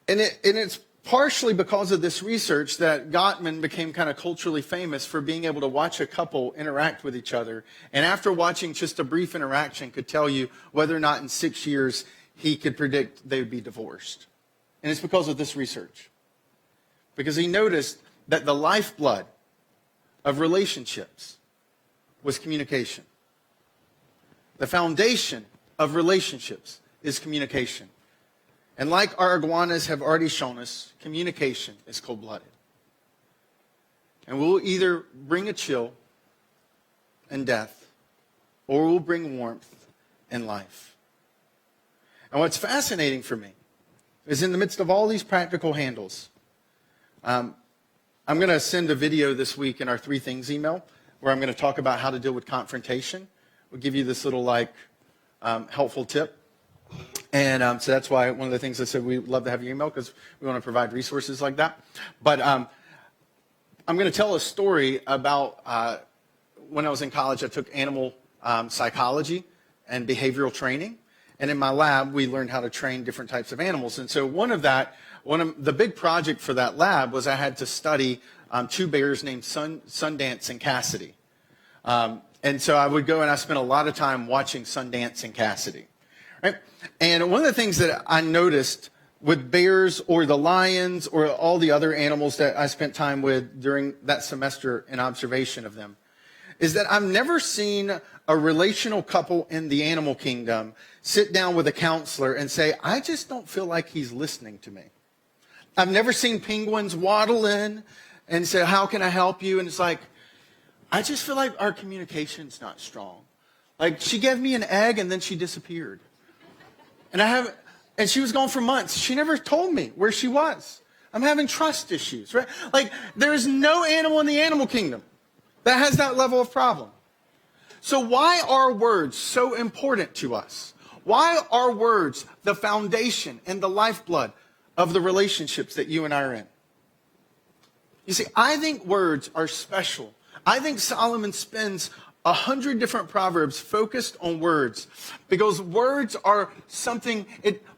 And it's partially because of this research that Gottman became kind of culturally famous for being able to watch a couple interact with each other. And after watching just a brief interaction, could tell you whether or not in 6 years he could predict they would be divorced. And it's because of this research. Because he noticed that the lifeblood of relationships was communication. The foundation of relationships is communication. And like our iguanas have already shown us, communication is cold-blooded. And we'll either bring a chill and death, or we'll bring warmth and life. And what's fascinating for me is in the midst of all these practical handles, I'm going to send a video this week in our 3 Things email where I'm going to talk about how to deal with confrontation. We'll give you this little helpful tip. And so that's why one of the things I said we'd love to have your email, because we want to provide resources like that. But I'm going to tell a story about when I was in college. I took animal psychology and behavioral training. And in my lab, we learned how to train different types of animals. And so one of the big project for that lab was I had to study 2 bears named Sundance and Cassidy. And so I would go and I spent a lot of time watching Sundance and Cassidy. Right? And one of the things that I noticed with bears or the lions or all the other animals that I spent time with during that semester in observation of them is that I've never seen a relational couple in the animal kingdom sit down with a counselor and say, I just don't feel like he's listening to me. I've never seen penguins waddle in and say, how can I help you? And it's like, I just feel like our communication's not strong. Like, she gave me an egg and then she disappeared. And she was gone for months. She never told me where she was. I'm having trust issues, right? Like, there is no animal in the animal kingdom that has that level of problem. So why are words so important to us? Why are words the foundation and the lifeblood of the relationships that you and I are in? You see, I think words are special. I think Solomon spends 100 different proverbs focused on words, because words are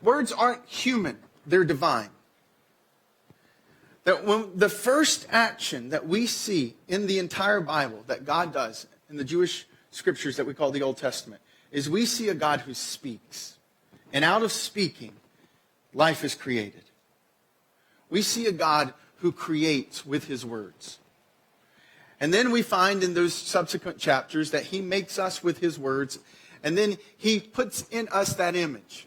words aren't human, they're divine. That when the first action that we see in the entire Bible that God does in the Jewish scriptures that we call the Old Testament is we see a God who speaks. And out of speaking, life is created. We see a God who creates with his words. And then we find in those subsequent chapters that he makes us with his words, and then he puts in us that image.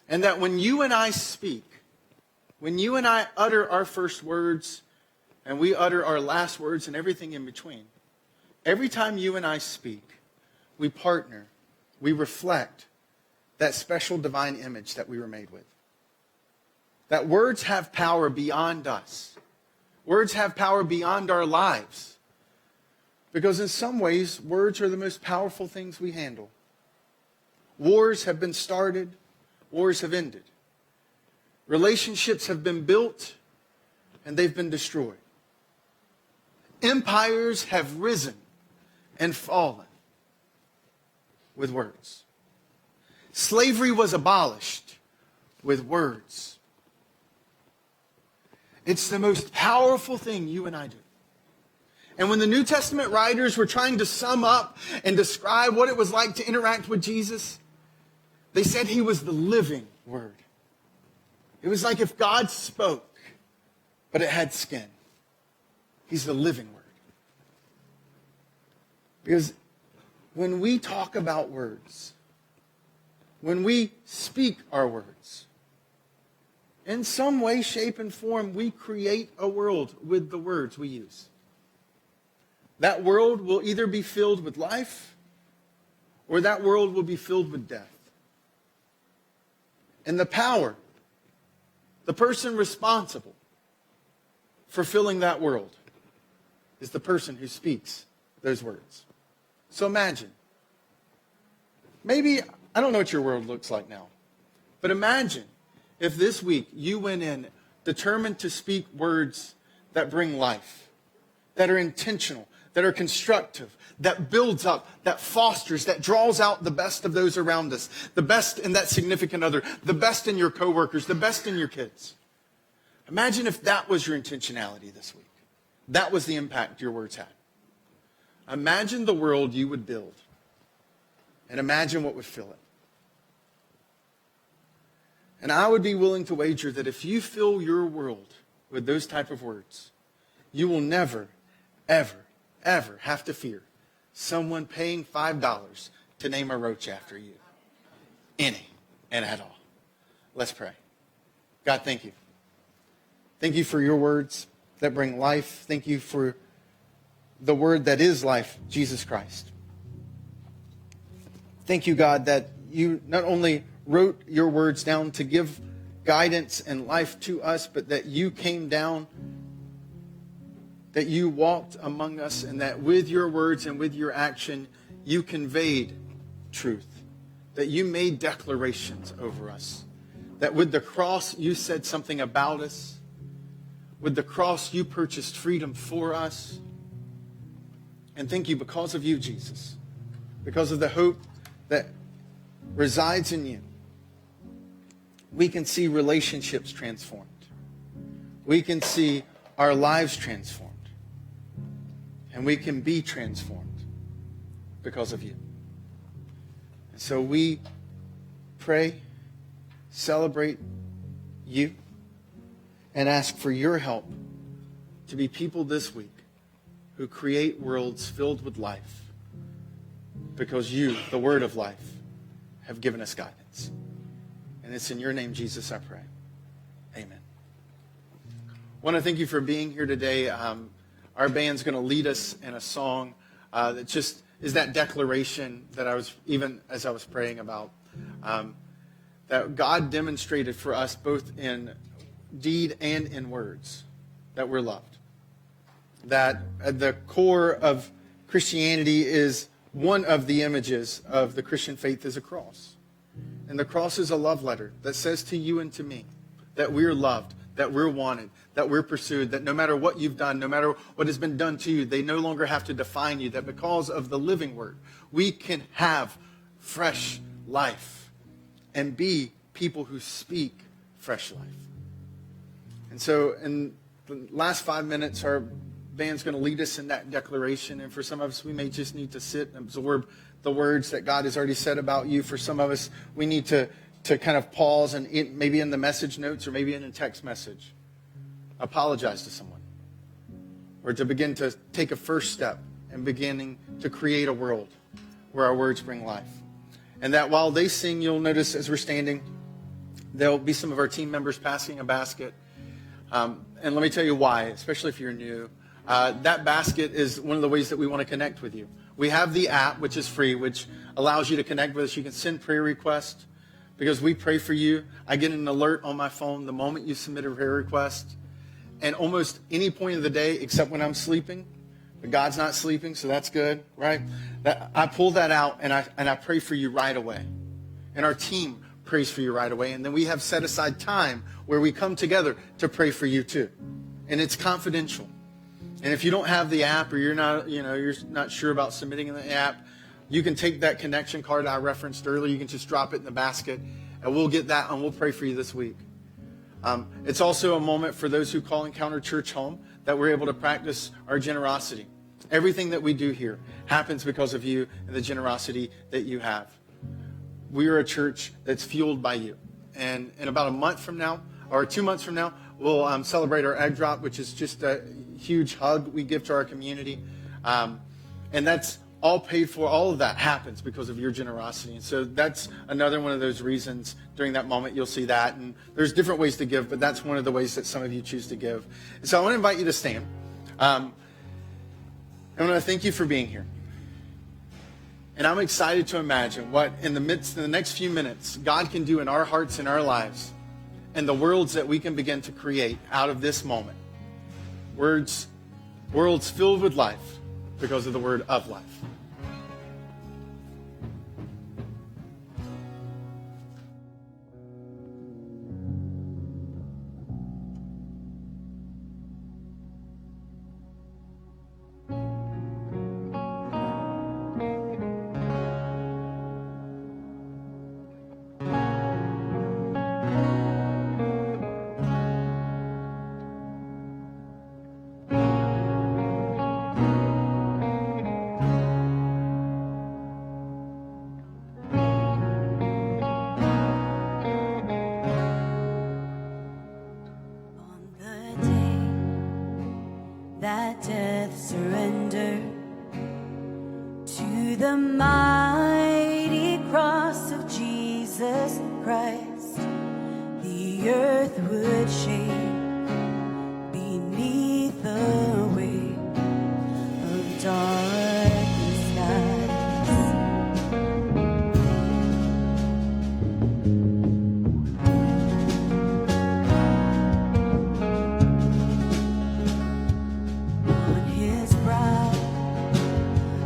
And that when you and I speak, when you and I utter our first words, and we utter our last words and everything in between, every time you and I speak, we partner, we reflect that special divine image that we were made with. That words have power beyond us. Words have power beyond our lives. Because in some ways, words are the most powerful things we handle. Wars have been started. Wars have ended. Relationships have been built, and they've been destroyed. Empires have risen and fallen with words. Slavery was abolished with words. It's the most powerful thing you and I do. And when the New Testament writers were trying to sum up and describe what it was like to interact with Jesus, they said he was the living word. It was like if God spoke, but it had skin. He's the living word. Because when we talk about words, when we speak our words, In some way, shape, and form, we create a world with the words we use. That world will either be filled with life or that world will be filled with death. And the power, the person responsible for filling that world is the person who speaks those words. So imagine, maybe, I don't know what your world looks like now, but imagine if this week you went in determined to speak words that bring life, that are intentional, that are constructive, that builds up, that fosters, that draws out the best of those around us, the best in that significant other, the best in your coworkers, the best in your kids. Imagine if that was your intentionality this week. That was the impact your words had. Imagine the world you would build, and imagine what would fill it. And I would be willing to wager that if you fill your world with those type of words, you will never, ever, ever have to fear someone paying $5 to name a roach after you. Any and at all. Let's pray. God, thank you. Thank you for your words that bring life. Thank you for the word that is life, Jesus Christ. Thank you, God, that you not only wrote your words down to give guidance and life to us, but that you came down, that you walked among us, and that with your words and with your action, you conveyed truth, that you made declarations over us, that with the cross, you said something about us. With the cross, you purchased freedom for us. And thank you because of you, Jesus, because of the hope that resides in you. We can see relationships transformed. We can see our lives transformed. And we can be transformed because of you. And so we pray, celebrate you, and ask for your help to be people this week who create worlds filled with life because you, the word of life, have given us guidance. And it's in your name, Jesus, I pray. Amen. I want to thank you for being here today. Our band's going to lead us in a song that just is that declaration that I was, even as I was praying about, that God demonstrated for us both in deed and in words that we're loved. That at the core of Christianity is one of the images of the Christian faith is a cross. And the cross is a love letter that says to you and to me that we're loved, that we're wanted, that we're pursued, that no matter what you've done, no matter what has been done to you, they no longer have to define you, that because of the living word, we can have fresh life and be people who speak fresh life. And so in the last 5 minutes, our band's going to lead us in that declaration. And for some of us, we may just need to sit and absorb the words that God has already said about you. For some of us, we need to kind of pause and maybe in the message notes or maybe in a text message, apologize to someone. Or to begin to take a first step in beginning to create a world where our words bring life. And that while they sing, you'll notice as we're standing, there'll be some of our team members passing a basket. And let me tell you why, especially if you're new. That basket is one of the ways that we want to connect with you. We have the app, which is free, which allows you to connect with us. You can send prayer requests because we pray for you. I get an alert on my phone the moment you submit a prayer request. And almost any point of the day, except when I'm sleeping, but God's not sleeping, so that's good, right? I pull that out and I pray for you right away. And our team prays for you right away. And then we have set aside time where we come together to pray for you too. And it's confidential. And if you don't have the app or you're not sure about submitting in the app, you can take that connection card I referenced earlier. You can just drop it in the basket and we'll get that and we'll pray for you this week. It's also a moment for those who call Encounter Church home that we're able to practice our generosity. Everything that we do here happens because of you and the generosity that you have. We are a church that's fueled by you. And in about a month from now, or 2 months from now, we'll celebrate our egg drop, which is just a huge hug we give to our community. And that's all paid for. All of that happens because of your generosity. And so that's another one of those reasons during that moment you'll see that. And there's different ways to give, but that's one of the ways that some of you choose to give. And so I want to invite you to stand. I want to thank you for being here. And I'm excited to imagine what in the next few minutes God can do in our hearts and our lives and the worlds that we can begin to create out of this moment. Worlds filled with life because of the word of life. That death surrendered to the mighty cross of Jesus Christ, the earth would shake beneath the weight of darkness skies. On his brow,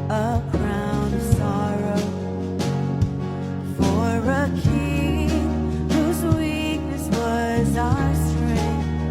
a crown of sorrow, for a king whose weakness was our strength.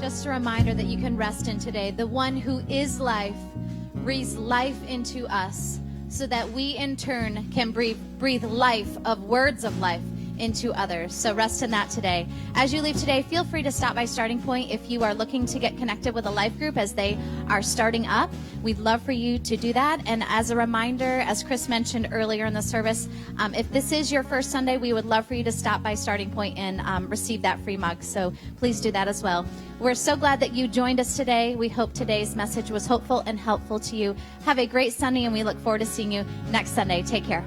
Just a reminder that you can rest in today. The one who is life breathes life into us so that we in turn can breathe life of words of life into others. So rest in that today. As you leave today, feel free to stop by Starting Point if you are looking to get connected with a life group as they are starting up. We'd love for you to do that. And as a reminder, as Chris mentioned earlier in the service, if this is your first Sunday, we would love for you to stop by Starting Point and receive that free mug. So please do that as well. We're so glad that you joined us today. We hope today's message was hopeful and helpful to you. Have a great Sunday, and we look forward to seeing you next Sunday. Take care.